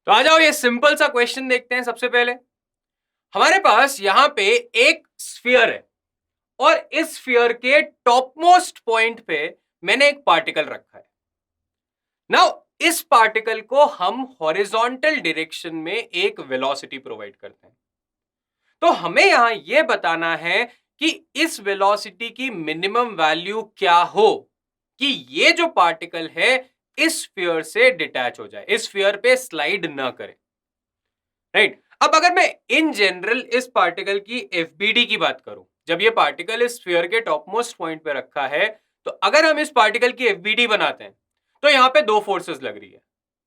तो आ जाओ ये सिंपल सा क्वेश्चन देखते हैं। सबसे पहले हमारे पास यहां पे एक स्फीयर है और इस स्फीयर के टॉप मोस्ट पॉइंट पे मैंने एक पार्टिकल रखा है। नाउ इस पार्टिकल को हम हॉरिजॉन्टल डायरेक्शन में एक वेलोसिटी प्रोवाइड करते हैं। तो हमें यहां यह बताना है कि इस वेलोसिटी की मिनिमम वैल्यू क्या हो कि ये जो पार्टिकल है इस स्फीयर से डिटैच हो जाए, इस स्फीयर पे स्लाइड ना करे। राइट, अब अगर मैं इन जनरल इस पार्टिकल की एफबीडी की बात करूं, जब ये पार्टिकल इस स्फीयर के टॉप मोस्ट पॉइंट पे रखा है, तो अगर हम इस पार्टिकल की एफबीडी बनाते हैं तो यहां पे दो फोर्सेस लग रही है।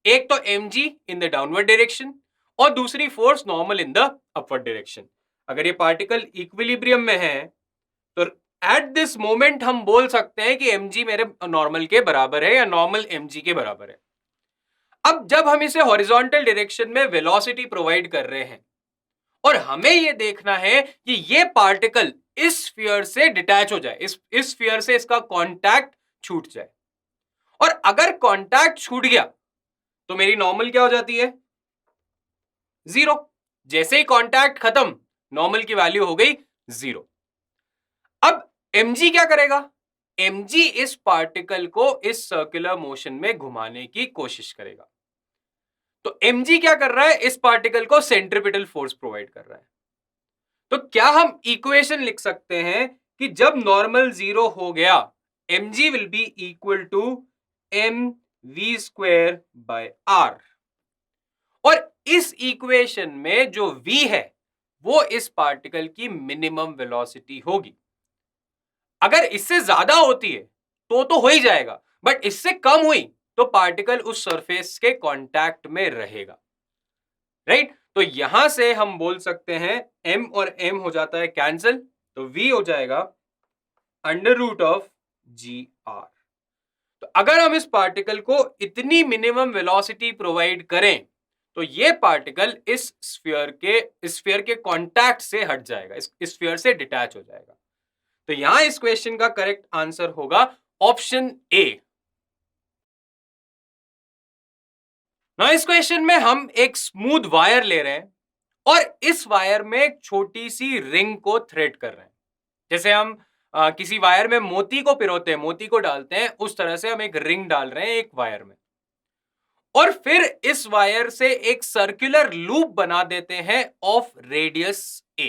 एक तो mg in the downward direction और दूसरी force normal in the upward direction. अगर ये पार्टिकल इक्विलिब्रियम में है तो एट दिस मोमेंट हम बोल सकते हैं कि mg मेरे नॉर्मल के बराबर है या नॉर्मल mg के बराबर है। अब जब हम इसे हॉरिजॉन्टल डायरेक्शन में वेलोसिटी प्रोवाइड कर रहे हैं और हमें यह देखना है कि ये पार्टिकल इस स्फीयर से डिटैच हो जाए, इस स्फीयर से इसका कांटेक्ट छूट जाए। और अगर कांटेक्ट छूट गया तो मेरी नॉर्मल क्या हो जाती है? जीरो। जैसे ही कांटेक्ट खत्म, नॉर्मल की वैल्यू हो गई जीरो। अब mg क्या करेगा? mg इस पार्टिकल को इस सर्कुलर मोशन में घुमाने की कोशिश करेगा। तो mg क्या कर रहा है? इस पार्टिकल को सेंट्रीपिटल फोर्स प्रोवाइड कर रहा है। तो क्या हम इक्वेशन लिख सकते हैं कि जब नॉर्मल जीरो हो गया mg will be equal to m v square by r. और इस इक्वेशन में जो v है वो इस पार्टिकल की मिनिमम वेलोसिटी होगी। अगर इससे ज्यादा होती है तो हो ही जाएगा, बट इससे कम हुई तो पार्टिकल उस सरफेस के कांटेक्ट में रहेगा। राइट, तो यहां से हम बोल सकते हैं m और m हो जाता है कैंसिल, तो v हो जाएगा under root of g r. तो अगर हम इस पार्टिकल को इतनी मिनिमम वेलोसिटी प्रोवाइड करें तो ये पार्टिकल इस स्फीयर के कांटेक्ट से हट जाएगा, इस स्फीयर से डिटैच हो जाएगा। तो यहां इस क्वेश्चन का करेक्ट आंसर होगा ऑप्शन ए। ना इस क्वेश्चन में हम एक स्मूथ वायर ले रहे हैं और इस वायर में एक छोटी सी रिंग को थ्रेड कर रहे हैं। जैसे हम किसी वायर में मोती को पिरोते हैं, मोती को डालते हैं, उस तरह से हम एक रिंग डाल रहे हैं एक वायर में। और फिर इस वायर से एक सर्कुलर लूप बना देते हैं ऑफ रेडियस ए।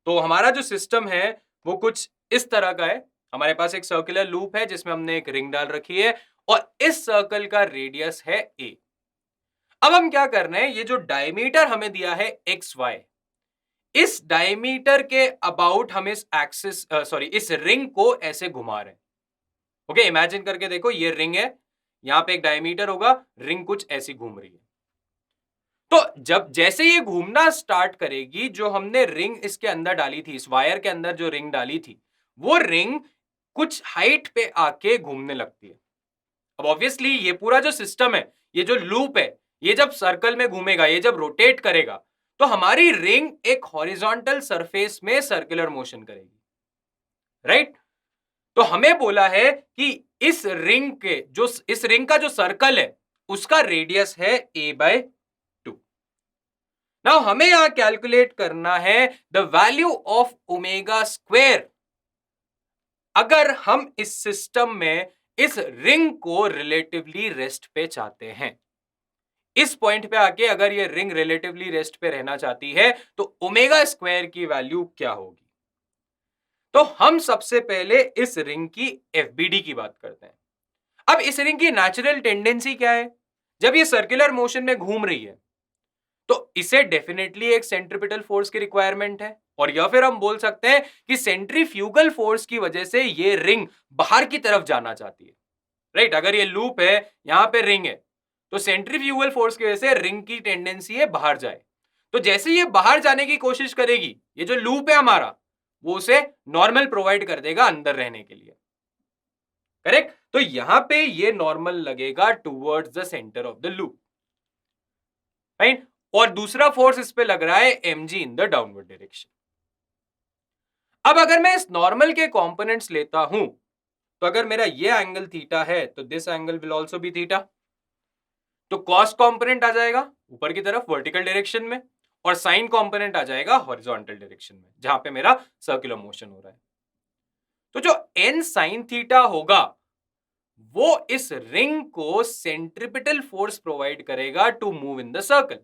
तो हमारा जो सिस्टम है वो कुछ इस तरह का है। हमारे पास एक सर्कुलर लूप है जिसमें हमने एक रिंग डाल रखी है और इस सर्कल का रेडियस है ए। अब हम क्या कर रहे हैं, ये जो डायमीटर हमें दिया है एक्स वाई, इस डायमीटर के अबाउट हम इस एक्सिस इस रिंग को ऐसे घुमा रहे हैं। ओके, इमेजिन करके देखो, ये रिंग है, यहां पे एक डायमीटर होगा, रिंग कुछ ऐसी घूम रही है। तो जब जैसे ये घूमना स्टार्ट करेगी, जो हमने रिंग इसके अंदर डाली थी, इस वायर के अंदर जो रिंग डाली थी, वो रिंग कुछ हाइट पे आके घूमने लगती है। अब ऑब्वियसली ये पूरा जो सिस्टम है, ये जो लूप है, ये जब सर्कल में घूमेगा, ये जब रोटेट करेगा, तो हमारी रिंग एक हॉरिजॉन्टल सरफेस में सर्कुलर मोशन करेगी। राइट, तो हमें बोला है कि इस रिंग का जो सर्कल है उसका रेडियस है a बाय 2। नाउ हमें यहां कैलकुलेट करना है the value of omega square अगर हम इस सिस्टम में इस रिंग को रिलेटिवली रेस्ट पे चाहते हैं। इस पॉइंट पे आके अगर ये रिंग रिलेटिवली रेस्ट पे रहना चाहती है तो ओमेगा स्क्वायर की वैल्यू क्या होगी? तो हम सबसे पहले इस रिंग की एफबीडी की बात करते हैं। अब इस रिंग की नेचुरल टेंडेंसी क्या है? जब ये सर्कुलर मोशन में घूम रही है तो इसे डेफिनेटली एक सेंट्रीपिटल फोर्स की रिक्वायरमेंट है, और या फिर हम बोल सकते हैं कि सेंट्रीफ्यूगल फोर्स की वजह से ये रिंग बाहर की तरफ जाना चाहती है। राइट, अगर ये लूप है, यहां पे रिंग है, तो सेंट्रीफ्यूगल फोर्स की वजह से रिंग की टेंडेंसी है बाहर जाए। तो जैसे ये बाहर जाने की कोशिश करेगी, ये जो लूप है हमारा, वो उसे नॉर्मल प्रोवाइड कर देगा अंदर रहने के लिए। करेक्ट, तो यहां पे ये नॉर्मल लगेगा towards the centre of the loop. Right, और दूसरा फोर्स इस पे लग रहा है mg in the downward direction. अब अगर मैं इस नॉर्मल के कंपोनेंट्स लेता हूं, तो अगर मेरा ये एंगल थीटा है तो this angle will also be theta. तो कॉस कंपोनेंट आ जाएगा ऊपर की तरफ वर्टिकल डायरेक्शन में, और साइन कंपोनेंट आ जाएगा हॉरिजॉन्टल डायरेक्शन में, जहां पे मेरा सर्कुलर मोशन हो रहा है। तो जो n sin थीटा होगा वो इस रिंग को सेंट्रिपिटल फोर्स प्रोवाइड करेगा to move in the circle.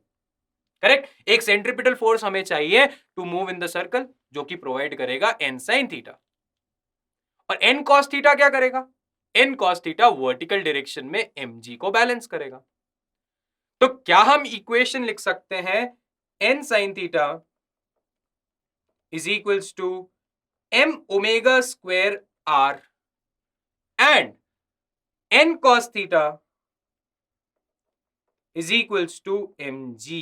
Correct, एक सेंट्रिपिटल फोर्स हमें चाहिए to move in the circle, जो कि प्रोवाइड करेगा n sin थीटा। और n cos थीटा क्या करेगा? n cos theta vertical direction में mg को बैलेंस करेगा। तो क्या हम इक्वेशन लिख सकते हैं n sin theta is equals to m omega square r and n cos theta is equals to mg।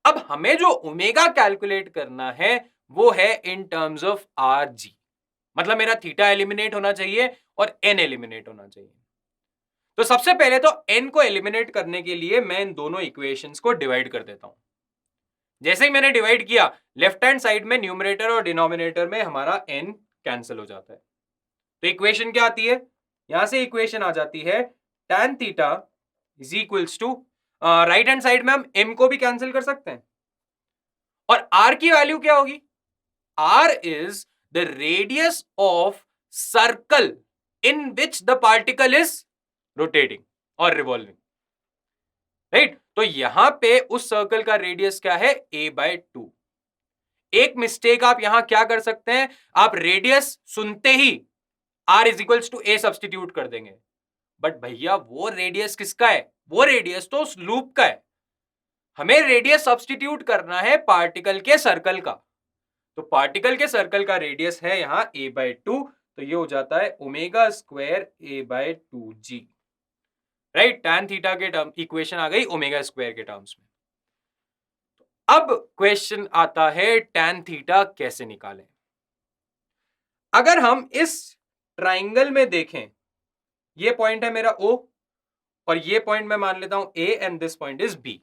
अब हमें जो ओमेगा कैलकुलेट करना है वो है इन टर्म्स ऑफ आर जी, मतलब मेरा थीटा एलिमिनेट होना चाहिए और एन एलिमिनेट होना चाहिए। तो सबसे पहले तो एन को एलिमिनेट करने के लिए मैं इन दोनों इक्वेशंस को डिवाइड कर देता हूं। जैसे ही मैंने डिवाइड किया, लेफ्ट हैंड साइड में न्यूमरेटर और डिनोमिनेटर में हमारा एन कैंसिल हो जाता है। तो इक्वेशन क्या आती है? यहां से इक्वेशन आ जाती है tan theta is equals to, right hand side में हम m को भी कैंसिल कर सकते हैं, और r की वैल्यू क्या होगी? r is the radius of circle in which the particle is rotating or revolving, right? तो यहां पे उस सर्कल का रेडियस क्या है? a/2। एक मिस्टेक आप यहां क्या कर सकते हैं, आप रेडियस सुनते ही r is equals to a substitute कर देंगे, बट भैया वो रेडियस किसका है? वो रेडियस तो उस लूप का है। हमें रेडियस सब्सटीट्यूट करना है पार्टिकल के सर्कल का। तो पार्टिकल के सर्कल का रेडियस है यहां a/2, तो ये हो जाता है omega square a/2g, right? tan theta के टर्म इक्वेशन आ गई ओमेगा स्क्वायर के टर्म्स में। अब क्वेश्चन आता है tan थीटा कैसे निकालें। अगर हम इस ट्राइंगल में देखें, ये पॉइंट है मेरा O और ये पॉइंट मैं मान लेता हूं A and this point is B।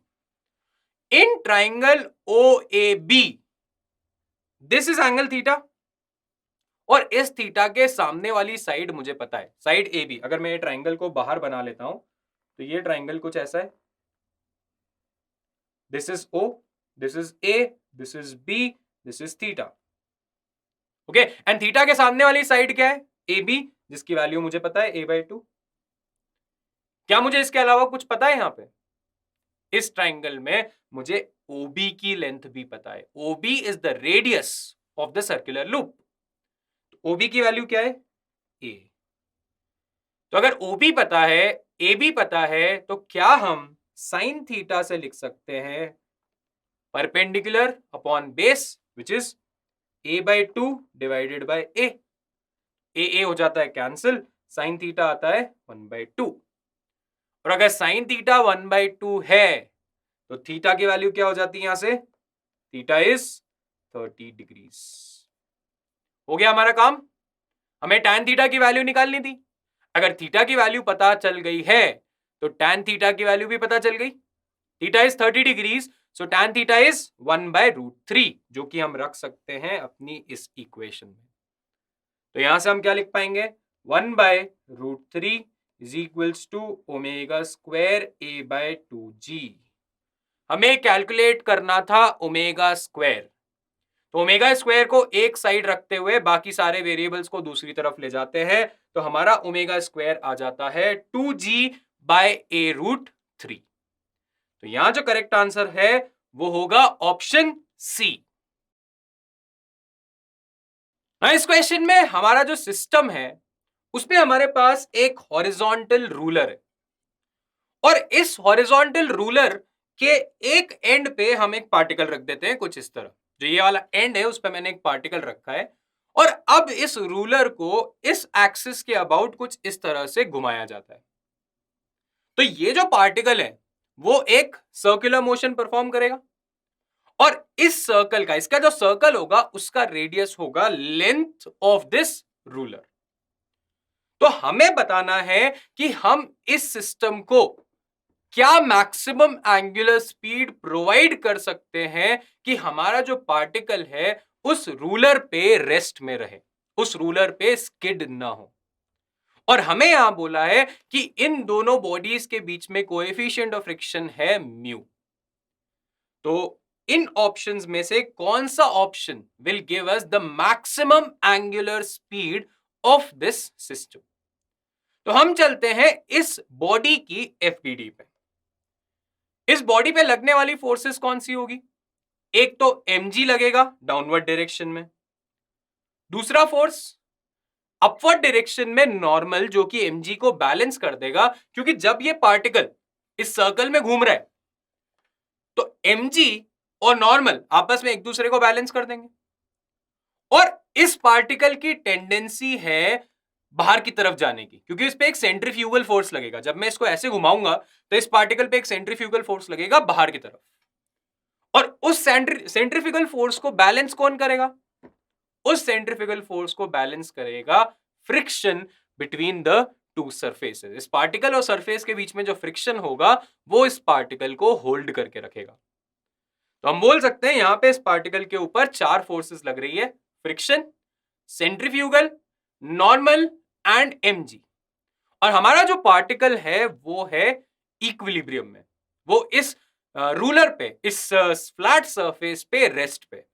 In triangle OAB this is angle theta, और इस थीटा के सामने वाली साइड मुझे पता है, साइड ए बी। अगर मैं ये ट्राइंगल को बाहर बना लेता हूं तो ये ट्राइंगल कुछ ऐसा है, this is O, this is A, this is B, this is theta. Okay, and theta के सामने वाली साइड क्या है? ए बी, जिसकी वैल्यू मुझे पता है a/2। क्या मुझे इसके अलावा कुछ पता है? यहां पे इस ट्राइंगल में मुझे OB की लेंथ भी पता है। OB is the radius of the circular loop. OB की वैल्यू क्या है? A। तो अगर OB पता है, AB पता है, तो क्या हम साइन थीटा से लिख सकते हैं perpendicular upon base which is a/2 divided by a। a हो जाता है कैंसिल, साइन थीटा आता है 1/2। और अगर साइन थीटा 1/2 है तो थीटा की वैल्यू क्या हो जाती है? यहां से थीटा इज 30 डिग्रीज। हो गया हमारा काम। हमें tan थीटा की वैल्यू निकालनी थी। अगर थीटा की वैल्यू पता चल गई है तो tan थीटा की वैल्यू भी पता चल गई। Theta is 30 degrees, so tan theta is 1/√3, जो कि हम रख सकते हैं अपनी इस इक्वेशन में। तो यहां से हम क्या लिख पाएंगे? 1/√3 is equals to omega square a/2g। हमें कैलकुलेट करना था ओमेगा स्क्वायर, तो ओमेगा स्क्वायर को एक साइड रखते हुए बाकी सारे वेरिएबल्स को दूसरी तरफ ले जाते हैं, तो हमारा ओमेगा स्क्वायर आ जाता है 2g/a√3। तो यहां जो करेक्ट आंसर है वो होगा ऑप्शन सी। इस क्वेश्चन में हमारा जो सिस्टम है उसमें हमारे पास एक हॉरिजॉन्टल रूलर है, और इस हॉरिजॉन्टल रूलर के एक एंड पे हम एक पार्टिकल रख देते हैं कुछ इस तरह। जो ये वाला एंड है उस पे मैंने एक पार्टिकल रखा है, और अब इस रूलर को इस एक्सिस के अबाउट कुछ इस तरह से घुमाया जाता है। तो ये जो पार्टिकल है वो एक सर्कुलर मोशन परफॉर्म करेगा, और इस सर्कल का, इसका जो सर्कल होगा उसका रेडियस होगा लेंथ ऑफ दिस रूलर। तो हमें बताना है कि हम इस सिस्टम को क्या मैक्सिमम एंगुलर स्पीड प्रोवाइड कर सकते हैं कि हमारा जो पार्टिकल है उस रूलर पे रेस्ट में रहे, उस रूलर पे स्किड ना हो। और हमें यहां बोला है कि इन दोनों बॉडीज के बीच में कोएफिशिएंट ऑफ फ्रिक्शन है म्यू। तो इन ऑप्शंस में से कौन सा option will give us the maximum angular speed of this system? तो हम चलते हैं इस बॉडी की एफडीडी पे। इस बॉडी पे लगने वाली फोर्सेस कौन सी होगी? एक तो mg लगेगा डाउनवर्ड डायरेक्शन में, दूसरा फोर्स अपवर्ड डायरेक्शन में नॉर्मल, जो कि mg को बैलेंस कर देगा, क्योंकि जब ये पार्टिकल इस सर्कल में घूम रहा है तो mg और नॉर्मल आपस में एक दूसरे को बैलेंस कर देंगे। और इस पार्टिकल की टेंडेंसी है बाहर की तरफ जाने की, क्योंकि इस पे एक सेंट्रीफ्यूगल फोर्स लगेगा। जब मैं इसको ऐसे घुमाऊंगा तो इस पार्टिकल पे एक सेंट्रीफ्यूगल फोर्स लगेगा बाहर की तरफ, और उस सेंट्रीफ्यूगल फोर्स को बैलेंस कौन करेगा? उस सेंट्रीफ्यूगल फोर्स को बैलेंस करेगा friction between the two surfaces. इस पार्टिकल और सरफेस के बीच में जो फ्रिक्शन होगा वो इस पार्टिकल को होल्ड करके रखेगा। तो हम बोल सकते हैं यहां पे इस पार्टिकल के ऊपर चार फोर्सेस लग रही है: friction, centrifugal, normal and mg। और हमारा जो पार्टिकल है वो है इक्विलिब्रियम में, वो इस रूलर पे, इस फ्लैट सरफेस पे रेस्ट पे।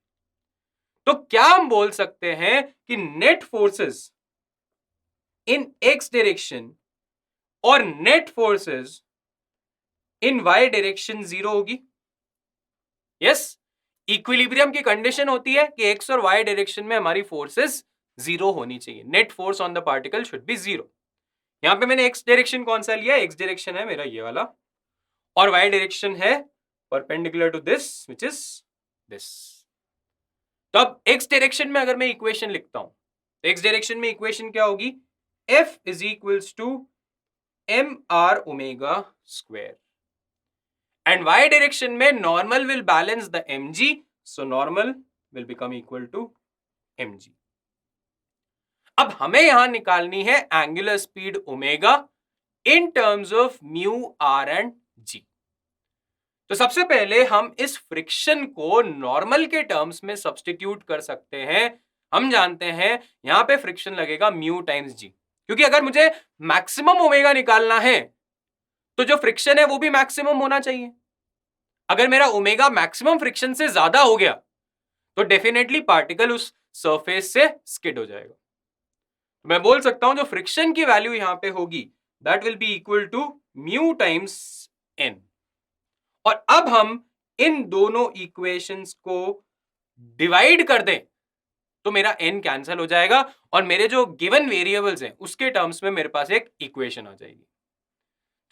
तो क्या हम बोल सकते हैं कि net forces in X direction और net forces in Y direction zero होगी? यस, इक्विलिब्रियम की कंडीशन होती है कि एक्स और वाई डायरेक्शन में हमारी फोर्सेस जीरो होनी चाहिए। Net force on the particle should be zero. यहां पे मैंने एक्स डायरेक्शन कौन सा लिया? एक्स डायरेक्शन है मेरा ये वाला, और वाई डायरेक्शन है perpendicular to this, which is this. तो अब एक्स डायरेक्शन में अगर मैं इक्वेशन लिखता हूं तो एक्स डायरेक्शन में इक्वेशन क्या होगी? F is equals to M R omega square, and y direction में normal will balance the mg, so normal will become equal to mg। अब हमें यहां निकालनी है angular speed omega in terms of mu R and G. तो सबसे पहले हम इस फ्रिक्शन को नॉर्मल के टर्म्स में सब्स्टिट्यूट कर सकते हैं। हम जानते हैं यहां पे फ्रिक्शन लगेगा म्यू टाइम्स जी, क्योंकि अगर मुझे मैक्सिमम ओमेगा निकालना है तो जो फ्रिक्शन है वो भी मैक्सिमम होना चाहिए। अगर मेरा ओमेगा मैक्सिमम फ्रिक्शन से ज्यादा हो गया तो डेफिनेटली पार्टिकल उस सरफेस से स्किड हो जाएगा। मैं बोल सकता हूं जो फ्रिक्शन की वैल्यू यहां पे होगी that will be equal to mu times n. और अब हम इन दोनों इक्वेशंस को डिवाइड कर दें तो मेरा n कैंसिल हो जाएगा और मेरे जो गिवन वेरिएबल्स हैं उसके टर्म्स में मेरे पास एक इक्वेशन आ जाएगी।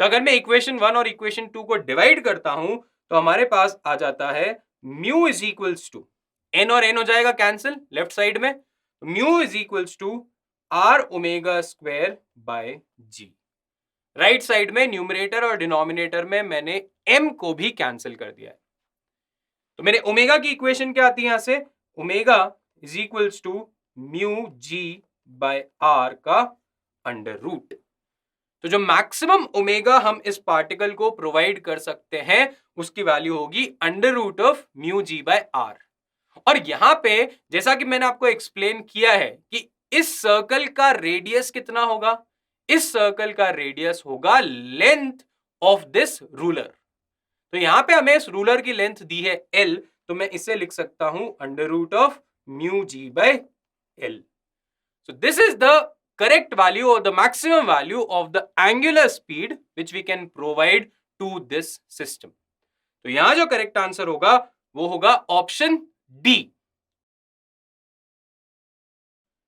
तो अगर मैं इक्वेशन 1 और इक्वेशन 2 को डिवाइड करता हूं तो हमारे पास आ जाता है mu is equals to, n और n हो जाएगा कैंसिल लेफ्ट साइड में, mu is equals to r omega square by g. Right side में न्यूमरेटर और डिनोमिनेटर में मैंने m को भी कैंसिल कर दिया है। तो मेरे ओमेगा की इक्वेशन क्या आती है? यहां से omega is equals to mu g by r का अंडर रूट। तो जो मैक्सिमम ओमेगा हम इस पार्टिकल को प्रोवाइड कर सकते हैं उसकी वैल्यू होगी under root of mu g by r. और यहां पे जैसा कि मैंने आपको एक्सप्लेन किया है कि इस सर्कल का रेडियस कितना होगा? इस सर्कल का रेडियस होगा लेंथ ऑफ दिस रूलर। तो यहां पे हमें इस रूलर की लेंथ दी है L, तो मैं इसे लिख सकता हूं under root of mu g by L। So this is the correct value or the maximum value of the angular speed which we can provide to this system. तो यहां जो करेक्ट आंसर होगा वो होगा ऑप्शन डी।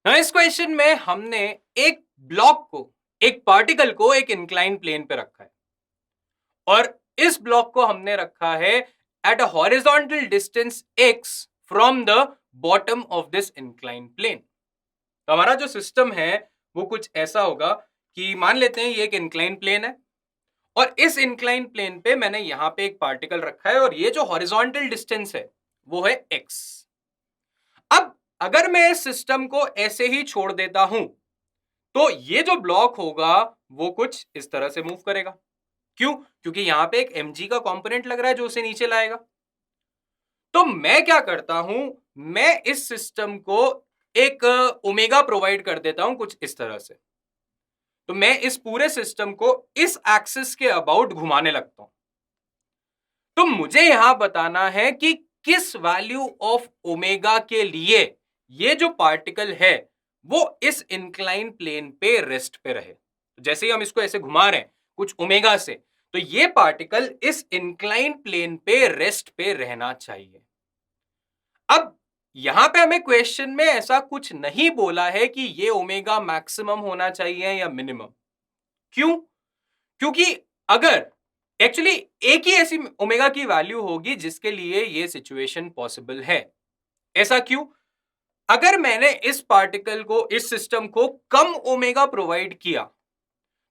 इस question में हमने एक ब्लॉक को, एक पार्टिकल को एक इंक्लाइन प्लेन पे रखा है और इस ब्लॉक को हमने रखा है at a horizontal distance x from the bottom of this incline plane. तो हमारा जो सिस्टम है वो कुछ ऐसा होगा कि मान लेते हैं ये एक इंक्लाइन प्लेन है और इस इंक्लाइन प्लेन पे मैंने यहां पे एक पार्टिकल रखा है और ये जो हॉरिजॉन्टल डिस्टेंस है वो है x। अब अगर मैं इस सिस्टम को ऐसे ही छोड़ देता हूं तो ये जो ब्लॉक होगा वो कुछ इस तरह से मूव करेगा। क्यों? क्योंकि यहां पे एक mg का कंपोनेंट लग रहा है जो उसे नीचे लाएगा। तो मैं क्या करता हूं, मैं इस सिस्टम को एक ओमेगा प्रोवाइड कर देता हूं कुछ इस तरह से। तो मैं इस पूरे सिस्टम को इस एक्सिस के अबाउट घुमाने लगता हूं। तो मुझे यहां बताना है कि किस वैल्यू ऑफ ओमेगा के लिए ये जो पार्टिकल है वो इस इंक्लाइन प्लेन पे रेस्ट पे रहे। जैसे ही हम इसको ऐसे घुमा रहे हैं कुछ ओमेगा से, तो ये पार्टिकल इस इंक्लाइन प्लेन पे रेस्ट पे रहना चाहिए। अब यहां पे हमें क्वेश्चन में ऐसा कुछ नहीं बोला है कि ये ओमेगा मैक्सिमम होना चाहिए या मिनिमम। क्यों? क्योंकि अगर एक्चुअली एक ही ऐसी ओमेगा की वैल्यू होगी जिसके लिए ये सिचुएशन पॉसिबल है। ऐसा क्यों? अगर मैंने इस पार्टिकल को, इस सिस्टम को कम ओमेगा प्रोवाइड किया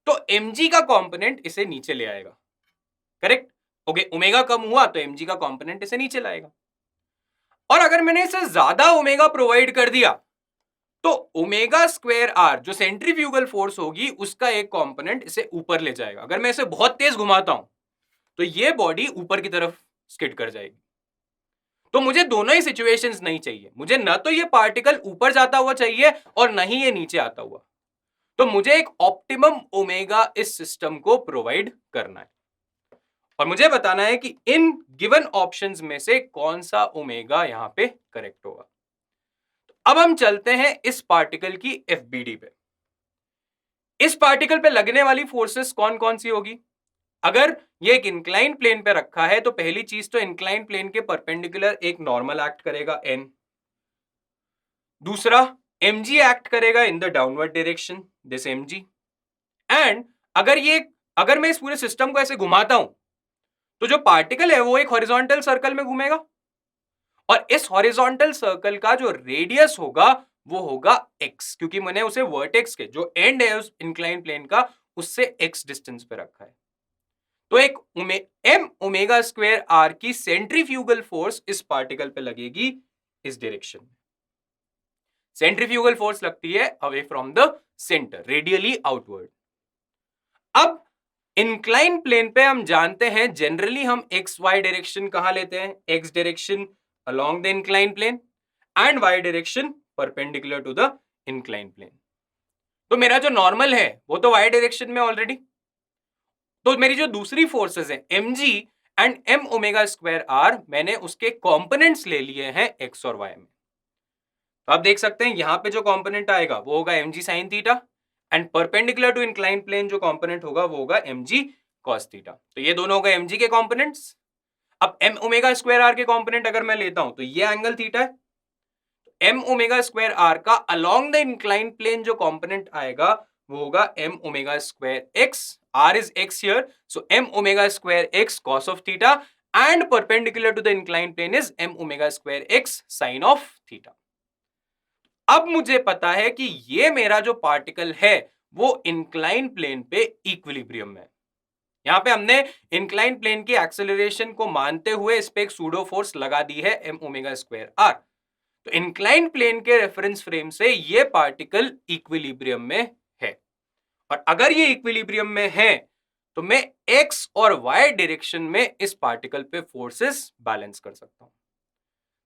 तो mg का कंपोनेंट इसे नीचे ले आएगा। करेक्ट? ओके, ओमेगा कम हुआ तो mg का कंपोनेंट इसे नीचे लाएगा। और अगर मैंने इसे ज्यादा ओमेगा प्रोवाइड कर दिया तो ओमेगा स्क्वायर आर जो सेंट्रीफ्यूगल फोर्स होगी उसका एक कंपोनेंट इसे ऊपर ले जाएगा। अगर मैं इसे बहुत तेज घुमाता हूं तो ये बॉडी ऊपर की तरफ स्किड कर जाएगी। तो मुझे दोनों ही सिचुएशंस नहीं चाहिए। मुझे न तो ये पार्टिकल ऊपर जाता हुआ चाहिए और न ही ये नीचे आता हुआ। तो मुझे एक ऑप्टिमम ओमेगा इस सिस्टम को प्रोवाइड करना है और मुझे बताना है कि इन गिवन ऑप्शंस में से कौन सा ओमेगा यहां पे करेक्ट होगा। अब हम चलते हैं इस पार्टिकल की एफबीडी पे। इस पार्टिकल पे लगने वाली फोर्सेस कौन कौन सी होगी? अगर ये एक इंक्लाइन प्लेन पे रखा है तो पहली चीज तो इंक्लाइन प्लेन के परपेंडिकुलर एक नॉर्मल एक्ट करेगा n। दूसरा mg एक्ट करेगा in the downward direction this mg। And अगर मैं इस पूरे सिस्टम को ऐसे घुमाता हूं तो जो पार्टिकल है वो एक हॉरिजॉन्टल सर्कल में घूमेगा और इस हॉरिजॉन्टल सर्कल का जो रेडियस होगा वो होगा x, क्योंकि मैंने उसे वर्टेक्स के जो एंड है उस इंक्लाइन प्लेन का उससे x डिस्टेंस पे रखा है। तो एक m ओमेगा स्क्वायर r की सेंट्रीफ्यूगल फोर्स इस पार्टिकल पे लगेगी इस डायरेक्शन में। सेंट्रीफ्यूगल फोर्स लगती है away from the centre, radially outward. अब इंक्लाइन प्लेन पे हम जानते हैं जनरली हम एक्स वाई डायरेक्शन कहां लेते हैं? X direction along the inclined plane and y direction perpendicular to the inclined plane। तो मेरा जो नॉर्मल है वो तो y डायरेक्शन में ऑलरेडी। तो मेरी जो दूसरी फोर्सेस है mg and m omega square r, मैंने उसके कंपोनेंट्स ले लिए हैं x और y में। तो आप देख सकते हैं यहां पे जो कंपोनेंट आएगा वो होगा mg sin theta and perpendicular to incline plane जो कंपोनेंट होगा वो होगा mg cos थीटा। तो ये दोनों होगा mg के कंपोनेंट्स। अब m ओमेगा स्क्वायर आर के कंपोनेंट अगर मैं लेता हूं तो ये एंगल थीटा है। m ओमेगा स्क्वायर आर का अलोंग द इंक्लाइन प्लेन जो कंपोनेंट आएगा वो होगा m omega square x। r is x here, so m omega square x cos of theta and perpendicular to the inclined plane is m omega square x sin of theta। अब मुझे पता है कि ये मेरा जो पार्टिकल है वो इंक्लाइन प्लेन पे इक्विलिब्रियम में है। यहां पे हमने इंक्लाइन प्लेन की एक्सेलरेशन को मानते हुए इस पे एक सूडो फोर्स लगा दी है m ओमेगा स्क्वायर आर। तो इंक्लाइन प्लेन के रेफरेंस फ्रेम से ये पार्टिकल इक्विलिब्रियम में है और अगर ये इक्विलिब्रियम में है तो मैं x और y डायरेक्शन में इस पार्टिकल पे फोर्सेस बैलेंस कर सकता हूं।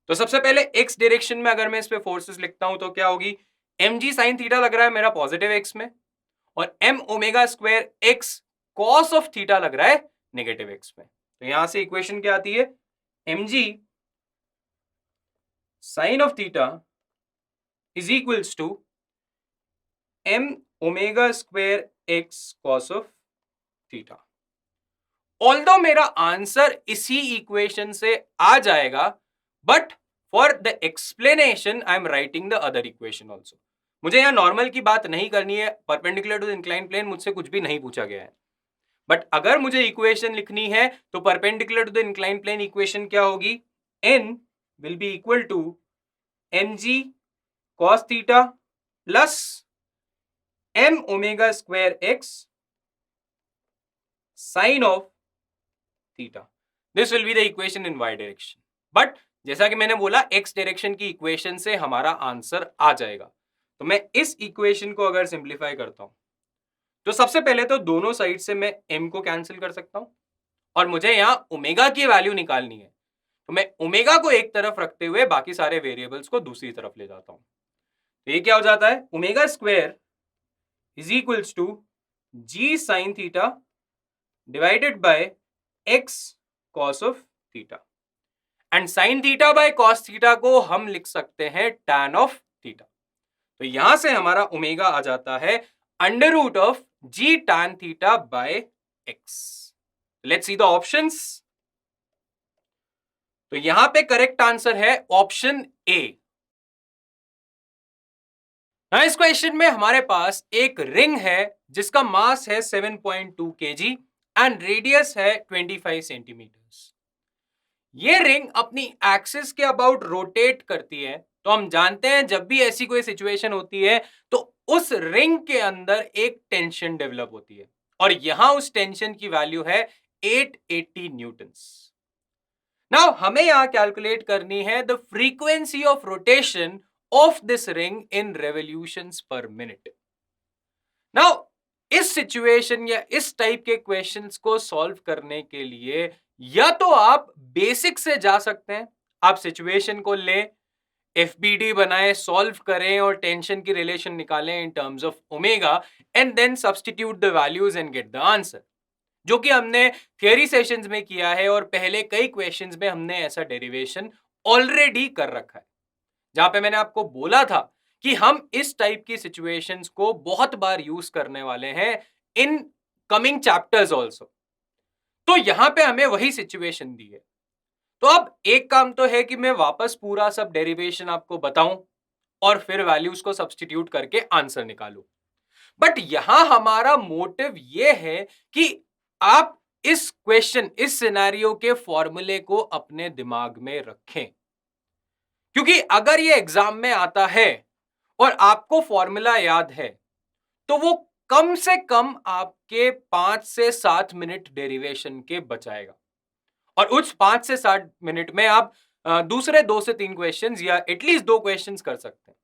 तो सबसे पहले x डायरेक्शन में अगर मैं इस पे फोर्सेस लिखता हूं तो क्या होगी? mg sin थीटा लग रहा है मेरा पॉजिटिव x में और m omega square x cos of theta लग रहा है नेगेटिव x में। तो यहां से इक्वेशन क्या आती है? mg sin of theta is equals to m omega square x cos of theta. Although मेरा आंसर इसी इक्वेशन से आ जाएगा, but for the explanation I am writing the other equation also. मुझे यहां नॉर्मल की बात नहीं करनी है, परपेंडिकुलर टू इंक्लाइन प्लेन मुझसे कुछ भी नहीं पूछा गया है। बट अगर मुझे इक्वेशन लिखनी है तो perpendicular to the incline plane equation क्या होगी? n will be equal to mg cos theta plus m omega square x sin of theta. This will be the equation in y direction. But जैसा कि मैंने बोला x direction की equation से हमारा answer आ जाएगा। तो मैं इस इक्वेशन को अगर सिंप्लीफाई करता हूं तो सबसे पहले तो दोनों साइड से मैं m को कैंसिल कर सकता हूं और मुझे यहां ओमेगा की वैल्यू निकालनी है। तो मैं ओमेगा को एक तरफ रखते हुए बाकी सारे वेरिएबल्स को दूसरी तरफ ले जाता हूं। तो ये क्या हो जाता है? Omega square is equals to g sin theta divided by x cos of theta. And sin theta by cos theta को हम लिख सकते हैं tan ऑफ थीटा। तो यहां से हमारा ओमेगा आ जाता है under root of g tan theta by x। Let's see the options. तो यहां पे करेक्ट आंसर है ऑप्शन ए। इस क्वेश्चन में हमारे पास एक रिंग है जिसका मास है 7.2 kg एंड रेडियस है 25 सेंटीमीटर्स। ये रिंग अपनी एक्सिस के अबाउट रोटेट करती है। तो हम जानते हैं जब भी ऐसी कोई सिचुएशन होती है तो उस रिंग के अंदर एक टेंशन डेवलप होती है और यहां उस टेंशन की वैल्यू है 880 न्यूटन्स। नाउ हमें यहां कैलकुलेट करनी है the frequency of rotation of this ring in revolutions per minute. Now इस सिचुएशन या इस टाइप के क्वेश्चंस को सॉल्व करने के लिए या तो आप बेसिक से जा सकते हैं, आप सिचुएशन को लें, एफबीडी बनाएं, सॉल्व करें और टेंशन की रिलेशन निकालें in terms of omega and then substitute the values and get the answer, जो कि हमने थियरी सेशंस में किया है और पहले कई क्वेश्चंस में हमने ऐसा डेरिवेशन ऑलरेडी कर रखा है, जहां पे मैंने आपको बोला था कि हम इस टाइप की सिचुएशंस को बहुत बार यूज करने वाले हैं इन कमिंग चैप्टर्स ऑल्सो। तो यहां पे हमें वही सिचुएशन दी है। तो अब एक काम तो है कि मैं वापस पूरा सब डेरिवेशन आपको बताऊं और फिर वैल्यूज को सब्स्टिट्यूट करके आंसर निकालूं। बट यहां हमारा मोटिव यह है कि आप इस क्वेश्चन, इस सिनेरियो के फॉर्मूले को अपने दिमाग में रखें, क्योंकि अगर ये एग्जाम में आता है और आपको फॉर्मूला याद है तो वो कम से कम आपके 5 से 7 मिनट डेरिवेशन के बचाएगा और उस 5 से 7 मिनट में आप दूसरे 2 से 3 क्वेश्चंस या एटलीस्ट 2 क्वेश्चंस कर सकते हैं।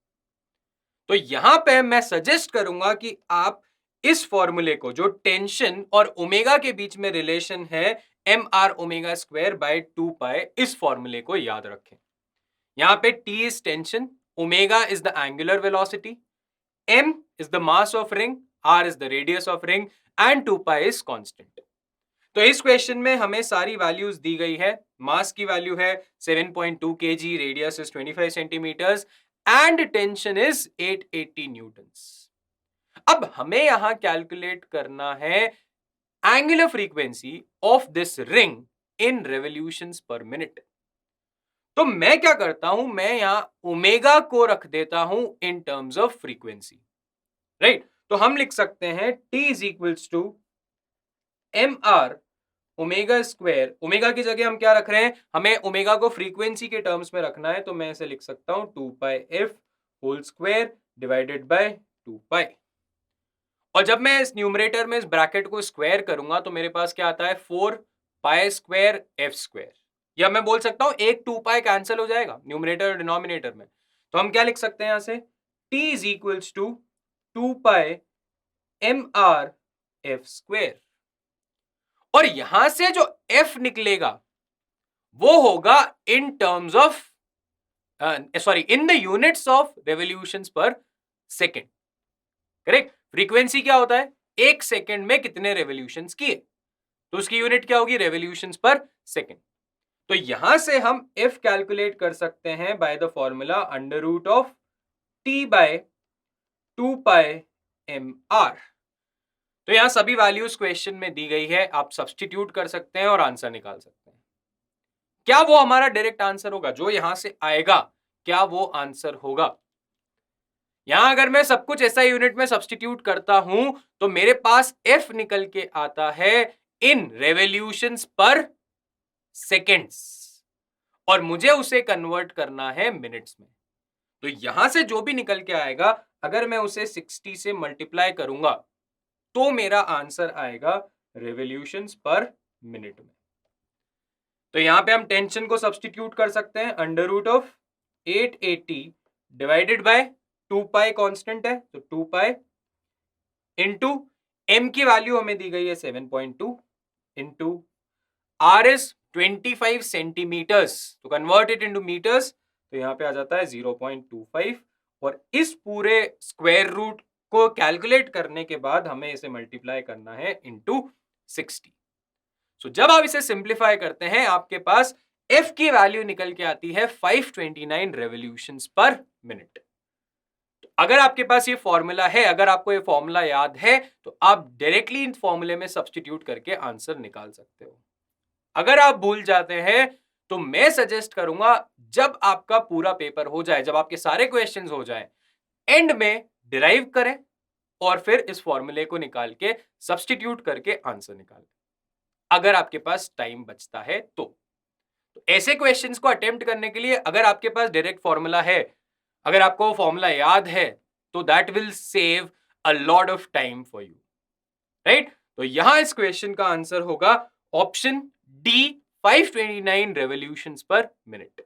तो यहां पे मैं सजेस्ट करूंगा कि आप इस फॉर्मूले को, जो टेंशन और ओमेगा के बीच में रिलेशन है m are omega square by 2 pi, इस फॉर्मूले को याद रखें। यहां पे T is tension, omega is the angular velocity, m is the mass of ring, r is the radius of ring and 2 pi is constant। तो इस क्वेश्चन में हमें सारी वैल्यूज दी गई है। मास की वैल्यू है 7.2 kg, radius is 25 centimetres and tension is 880 newtons. अब हमें यहां कैलकुलेट करना है angular frequency of this ring in revolutions per minute. तो मैं क्या करता हूं, मैं यहां ओमेगा को रख देता हूं in terms of frequency, right. तो हम लिख सकते हैं T is equals to M R omega square. Omega की जगह हम क्या रख रहे हैं, हमें ओमेगा को फ्रीक्वेंसी के टर्म्स में रखना है, तो मैं इसे लिख सकता हूं 2 pi F whole square divided by 2 pi. और जब मैं इस न्यूमरेटर में इस ब्रैकेट को स्क्वायर करूंगा तो मेरे पास क्या आता है 4 पाई स्क्वायर एफ स्क्वायर, या मैं बोल सकता हूं एक 2 पाई कैंसिल हो जाएगा न्यूमरेटर और डिनोमिनेटर में। तो हम क्या लिख सकते हैं यहां से, T is equals to 2 pi m r f square, और यहां से जो F निकलेगा वो होगा in terms of in the units of revolutions per second, correct. Frequency क्या होता है, एक सेकेंड में कितने रेवोल्यूशंस किए, तो उसकी यूनिट क्या होगी, रेवोल्यूशंस पर सेकेंड। तो यहां से हम F कैलकुलेट कर सकते हैं by the formula under root of T by 2 pi m r. तो यहां सभी वैल्यूज क्वेश्चन में दी गई है, आप सब्स्टिट्यूट कर सकते हैं और आंसर निकाल सकते हैं। क्या वो हमारा डायरेक्ट आंसर होगा, जो यहां से आएगा क्या वो आंसर होगा? यहां अगर मैं सब कुछ ऐसा यूनिट में सब्स्टिट्यूट करता हूं तो मेरे पास F निकल के आता है इन रेवोल्यूशंस पर सेकेंड्स, और मुझे उसे कन्वर्ट करना है मिनट्स में। तो यहां से जो भी निकल के आएगा, अगर मैं उसे 60 से मल्टीप्लाई करूंगा तो मेरा आंसर आएगा रेवोल्यूशंस पर मिनट में। तो यहां पे हम टेंशन को सब्स्टिट्यूट कर सकते हैं, under root of 880 divided by 2 pi constant है, तो 2 पाई इनटू m की वैल्यू हमें दी गई है 7.2 इनटू r इज 25 सेंटीमीटर्स, तो कन्वर्ट इट इनटू मीटर्स, तो यहां पे आ जाता है 0.25, और इस पूरे स्क्वायर रूट को कैलकुलेट करने के बाद हमें इसे मल्टीप्लाई करना है इनटू 60। सो जब आप इसे सिंप्लीफाई करते हैं आपके पास एफ की वैल्यू निकल के आती है 529 रेवोल्यूशंस पर मिनट। अगर आपके पास ये फॉर्मूला है, अगर आपको ये फॉर्मूला याद है, तो आप डायरेक्टली इन फॉर्मूले में सब्सटीट्यूट करके आंसर निकाल सकते हो। अगर आप भूल जाते हैं तो मैं सजेस्ट करूंगा जब आपका पूरा पेपर हो जाए, जब आपके सारे क्वेश्चंस हो जाए, एंड में डिराइव करें और फिर इस फॉर्मूले को निकाल के सब्सटीट्यूट करके आंसर निकालें, अगर आपके पास टाइम बचता है तो ऐसे क्वेश्चंस को अटेम्प्ट करने के लिए अगर आपके पास डायरेक्ट फॉर्मूला है, अगर आपको फॉर्मूला याद है, तो that will save a lot of time for you, right? तो यहां इस क्वेश्चन का आंसर होगा option D, 529 revolutions per minute.